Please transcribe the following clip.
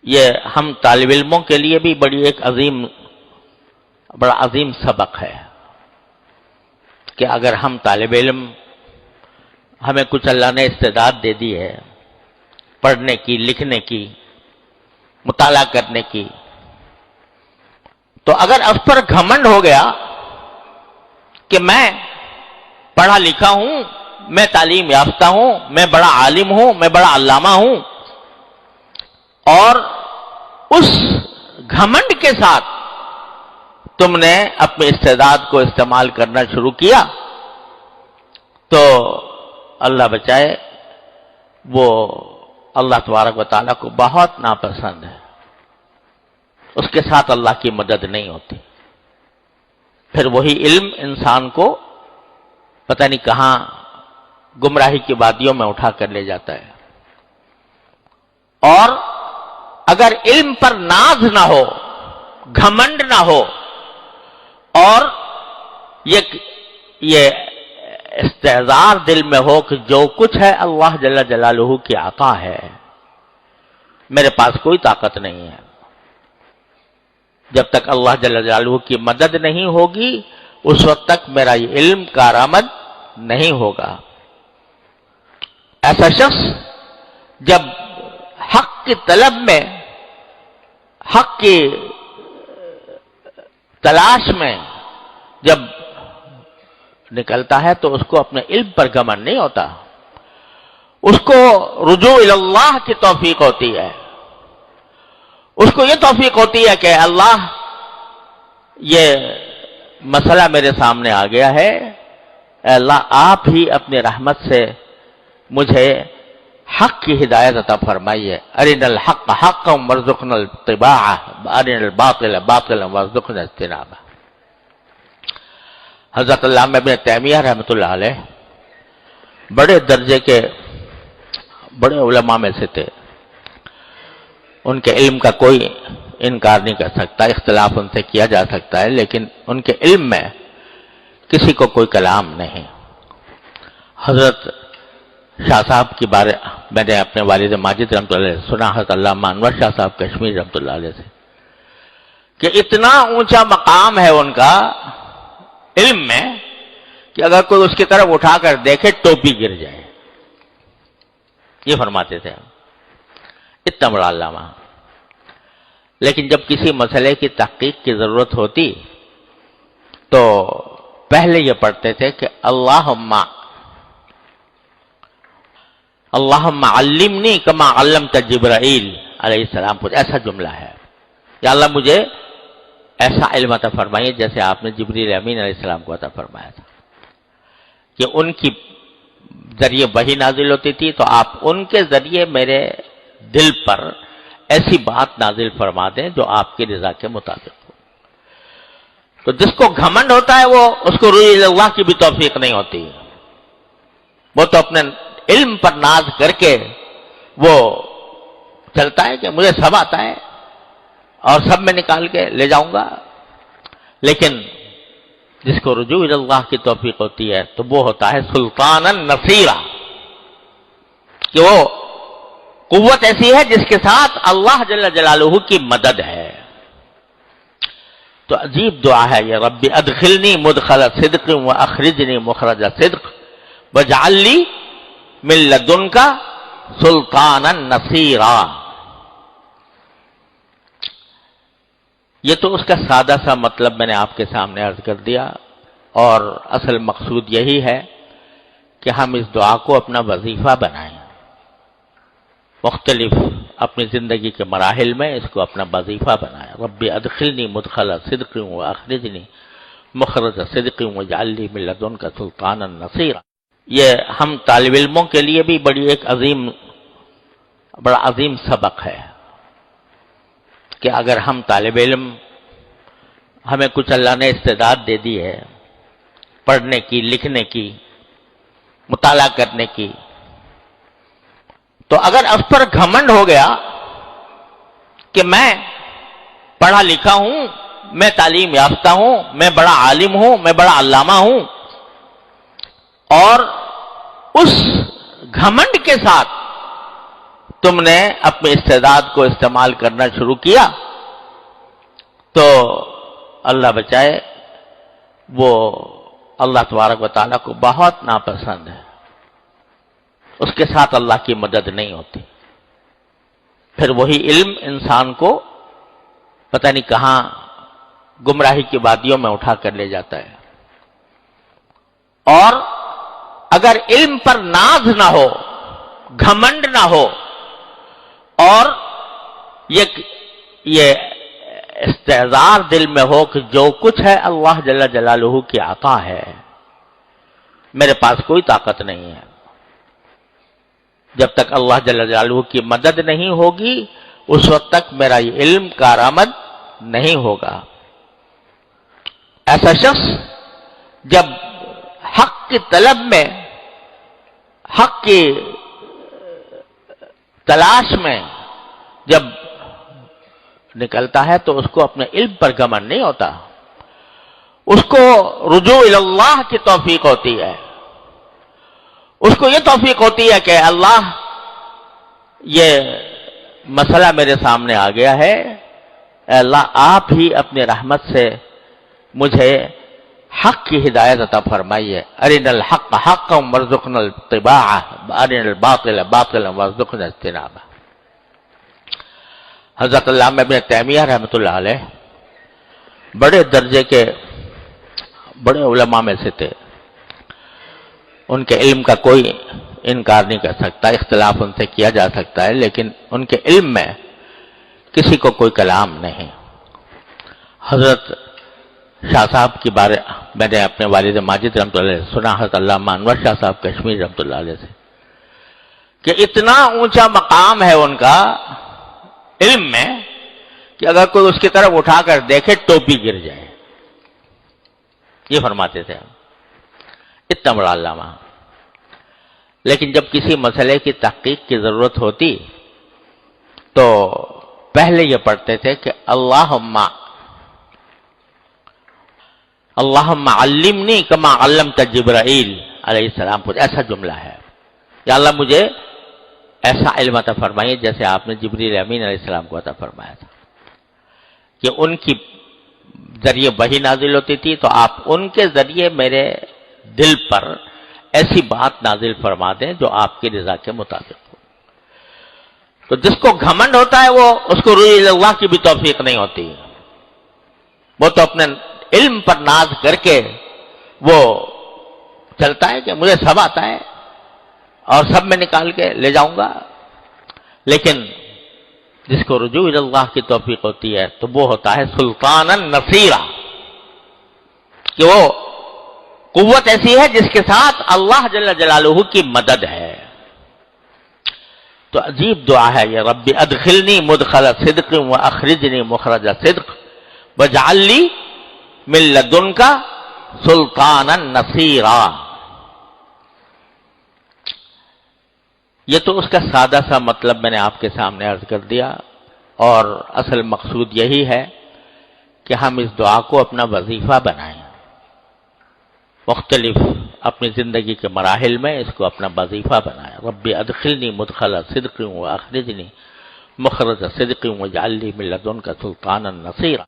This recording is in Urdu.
یہ ہم طالب علموں کے لیے بھی بڑا عظیم سبق ہے کہ اگر ہم طالب علم ہمیں کچھ اللہ نے استعداد دے دی ہے پڑھنے کی، لکھنے کی، مطالعہ کرنے کی، تو اگر اس پر گھمنڈ ہو گیا کہ میں پڑھا لکھا ہوں، میں تعلیم یافتہ ہوں، میں بڑا عالم ہوں، میں بڑا علامہ ہوں، اور اس گھمنڈ کے ساتھ تم نے اپنے استعداد کو استعمال کرنا شروع کیا، تو اللہ بچائے وہ اللہ تبارک و تعالیٰ کو بہت ناپسند ہے، اس کے ساتھ اللہ کی مدد نہیں ہوتی، پھر وہی علم انسان کو پتہ نہیں کہاں گمراہی کی وادیوں میں اٹھا کر لے جاتا ہے۔ اور اگر علم پر ناز نہ ہو، گھمنڈ نہ ہو، اور یہ استحضار دل میں ہو کہ جو کچھ ہے اللہ جل جلالہ کی عطا ہے، میرے پاس کوئی طاقت نہیں ہے، جب تک اللہ جل جلالہ کی مدد نہیں ہوگی اس وقت تک میرا یہ علم کارآمد نہیں ہوگا۔ ایسا شخص جب حق کی طلب میں، حق کی تلاش میں جب نکلتا ہے تو اس کو اپنے علم پر گھمنڈ نہیں ہوتا، اس کو رجوع اللہ کی توفیق ہوتی ہے، اس کو یہ توفیق ہوتی ہے کہ اللہ یہ مسئلہ میرے سامنے آ گیا ہے، اے اللہ آپ ہی اپنی رحمت سے مجھے حق کی ہدایت عطا فرمائیے، ارنا الحق حقا وارزقنا اتباعہ ارنا الباطل باطلا وارزقنا اجتنابہ۔ حضرت علامہ ابن تیمیہ رحمۃ اللہ علیہ بڑے درجے کے بڑے علماء میں سے تھے، ان کے علم کا کوئی انکار نہیں کر سکتا، اختلاف ان سے کیا جا سکتا ہے، لیکن ان کے علم میں کسی کو کوئی کلام نہیں۔ حضرت شاہ صاحب کی بارے میں نے اپنے والد ماجد رحمۃ اللہ علیہ سنا، حضرت علامہ انور شاہ صاحب کشمیر رحمۃ اللہ علیہ سے، کہ اتنا اونچا مقام ہے ان کا علم میں کہ اگر کوئی اس کی طرف اٹھا کر دیکھے ٹوپی گر جائے، یہ فرماتے تھے، اتنا بڑا علامہ۔ لیکن جب کسی مسئلے کی تحقیق کی ضرورت ہوتی تو پہلے یہ پڑھتے تھے کہ اللہم علمنی کما علمت جبرائیل علیہ السلام، کچھ ایسا جملہ ہے، یا اللہ مجھے ایسا علم عطا فرمائیے جیسے آپ نے جبریل امین علیہ السلام کو عطا فرمایا تھا، کہ ان کی ذریعے وحی نازل ہوتی تھی تو آپ ان کے ذریعے میرے دل پر ایسی بات نازل فرما دیں جو آپ کی رضا کے مطابق ہو۔ تو جس کو گھمنڈ ہوتا ہے وہ اس کو رجوع اللہ کی بھی توفیق نہیں ہوتی، وہ تو اپنے علم پر ناز کر کے وہ چلتا ہے کہ مجھے سب آتا ہے اور سب میں نکال کے لے جاؤں گا، لیکن جس کو رجوع اللہ کی توفیق ہوتی ہے تو وہ ہوتا ہے سلطانا نصیرا، کہ وہ قوت ایسی ہے جس کے ساتھ اللہ جل جلالہ کی مدد ہے۔ تو عجیب دعا ہے یہ، رب ادخلنی مدخل صدق واخرجنی مخرج صدق واجعل لی من لدنک سلطانا نصیرا۔ یہ تو اس کا سادہ سا مطلب میں نے آپ کے سامنے عرض کر دیا، اور اصل مقصود یہی ہے کہ ہم اس دعا کو اپنا وظیفہ بنائیں، مختلف اپنی زندگی کے مراحل میں اس کو اپنا وظیفہ بنائیں، رب ادخلنی مدخل صدق واخرجنی مخرج صدق واجعل لی من لدنک سلطانا نصیرا۔ یہ ہم طالب علموں کے لیے بھی بڑا عظیم سبق ہے کہ اگر ہم طالب علم ہمیں کچھ اللہ نے استعداد دے دی ہے پڑھنے کی، لکھنے کی، مطالعہ کرنے کی، تو اگر اس پر گھمنڈ ہو گیا کہ میں پڑھا لکھا ہوں، میں تعلیم یافتہ ہوں، میں بڑا عالم ہوں، میں بڑا علامہ ہوں، اور اس گھمنڈ کے ساتھ تم نے اپنے استعداد کو استعمال کرنا شروع کیا تو اللہ بچائے وہ اللہ تبارک و تعالیٰ کو بہت ناپسند ہے، اس کے ساتھ اللہ کی مدد نہیں ہوتی، پھر وہی علم انسان کو پتہ نہیں کہاں گمراہی کی وادیوں میں اٹھا کر لے جاتا ہے۔ اور اگر علم پر ناز نہ ہو، گھمنڈ نہ ہو، اور یہ استعزار دل میں ہو کہ جو کچھ ہے اللہ جل جلالہ کی عطا ہے، میرے پاس کوئی طاقت نہیں ہے، جب تک اللہ جل جلالہ کی مدد نہیں ہوگی اس وقت تک میرا یہ علم کارآمد نہیں ہوگا۔ ایسا شخص جب حق کی طلب میں، حق کی تلاش میں جب نکلتا ہے تو اس کو اپنے علم پر گمن نہیں ہوتا، اس کو رجوع اللہ کی توفیق ہوتی ہے، اس کو یہ توفیق ہوتی ہے کہ اللہ یہ مسئلہ میرے سامنے آ گیا ہے، اے اللہ آپ ہی اپنی رحمت سے مجھے حق کی ہدایت عطا فرمائیے، ارنا الحق حقا وارزقنا اتباعہ وارنا الباطل باطلا وارزقنا اجتنابہ۔ حضرت علامہ ابن تیمیہ رحمۃ اللہ علیہ بڑے درجے کے بڑے علماء میں سے تھے، ان کے علم کا کوئی انکار نہیں کر سکتا، اختلاف ان سے کیا جا سکتا ہے، لیکن ان کے علم میں کسی کو کوئی کلام نہیں۔ حضرت شاہ صاحب کی بارے میں نے اپنے والد ماجد رحمۃ اللہ علیہ سنا، حضرت علامہ انور شاہ صاحب کشمیر رحمۃ اللہ علیہ سے، کہ اتنا اونچا مقام ہے ان کا علم میں کہ اگر کوئی اس کی طرف اٹھا کر دیکھے ٹوپی گر جائے، یہ فرماتے تھے، اتنا بڑا علامہ۔ لیکن جب کسی مسئلے کی تحقیق کی ضرورت ہوتی تو پہلے یہ پڑھتے تھے کہ اللہم علمنی کما علمت جبرائیل علیہ السلام، کچھ ایسا جملہ ہے، یا اللہ مجھے ایسا علم عطا فرمائیے جیسے آپ نے جبریل امین علیہ السلام کو عطا فرمایا تھا، کہ ان کی ذریعے وحی نازل ہوتی تھی تو آپ ان کے ذریعے میرے دل پر ایسی بات نازل فرما دیں جو آپ کی رضا کے مطابق ہو۔ تو جس کو گھمنڈ ہوتا ہے وہ اس کو رجوع اللہ کی بھی توفیق نہیں ہوتی، وہ تو اپنے علم پر ناز کر کے وہ چلتا ہے کہ مجھے سب آتا ہے اور سب میں نکال کے لے جاؤں گا، لیکن جس کو رجوع اللہ کی توفیق ہوتی ہے تو وہ ہوتا ہے سلطانا نصیرا، کہ وہ قوت ایسی ہے جس کے ساتھ اللہ جل جلالہ کی مدد ہے۔ تو عجیب دعا ہے یہ، رب ادخلنی مدخل صدق واخرجنی مخرج صدق واجعل لی من لدنک سلطانا نصیرا۔ یہ تو اس کا سادہ سا مطلب میں نے آپ کے سامنے عرض کر دیا، اور اصل مقصود یہی ہے کہ ہم اس دعا کو اپنا وظیفہ بنائیں، مختلف اپنی زندگی کے مراحل میں اس کو اپنا وظیفہ بنائیں۔ رب ادخلنی مدخل صدق واخرجنی مخرج صدق واجعل لی من لدنک سلطانا نصیرا۔